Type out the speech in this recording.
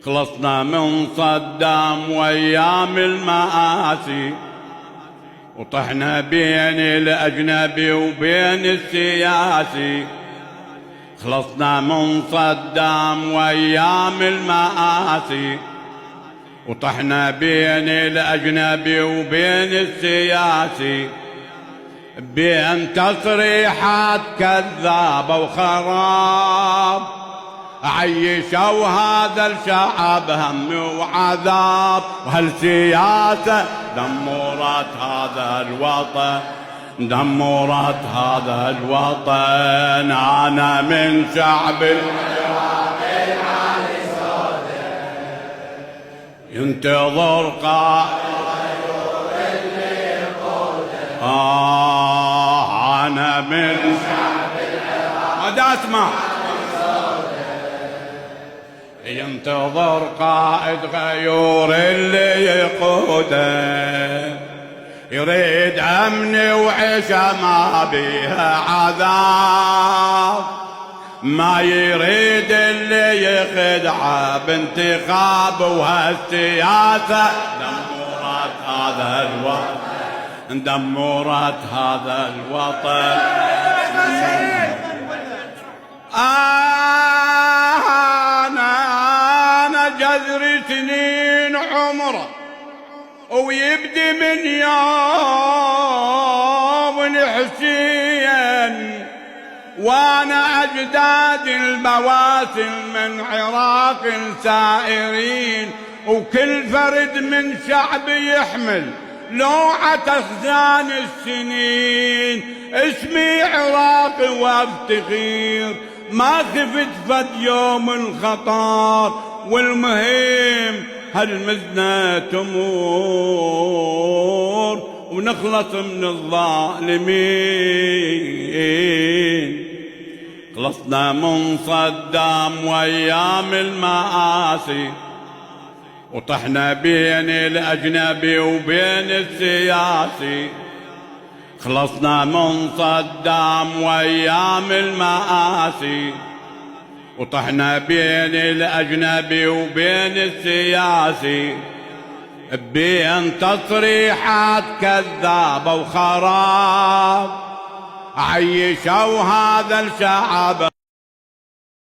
خلصنا من صدام وايام المآسي، وطحنا بين الاجنبي وبين السياسي. خلصنا من صدام وايام المآسي، وطحنا بين الاجنبي وبين السياسي، بين تصريحات كذابة وخراب عيشوا هذا الشعب هم وعذاب. وهالسياسة دمرت هذا الوطن، دمرت هذا الوطن. أنا من شعب العراق العالي صوته ينتظر قائد أنا من شعب العراق ما اسمع ينتظر قائد غيور اللي يقوده، يريد أمن وعيشة ما بيها عذاب، ما يريد اللي يخدعه بانتخاب. وهالسياسة دمرت هذا الوطن، دمرت هذا الوطن. أنا جذر سنين عمره ويبدي من يوم الحسين، وانا اجداد البواسل من عراق سائرين، وكل فرد من شعبي يحمل لوعة أخزان السنين. اسمي عراقي وافتخير، ما خفت فد يوم الخطر، والمهم هالمزنة تمور ونخلص من الظالمين. خلصنا من صدام وايام المآسي، وطحنا بين الاجنبي وبين السياسي. خلصنا من صدام وايام المآسي، وطحنا بين الاجنبي وبين السياسي، بين تصريحات كذابة وخراب عيشوا هذا الشعب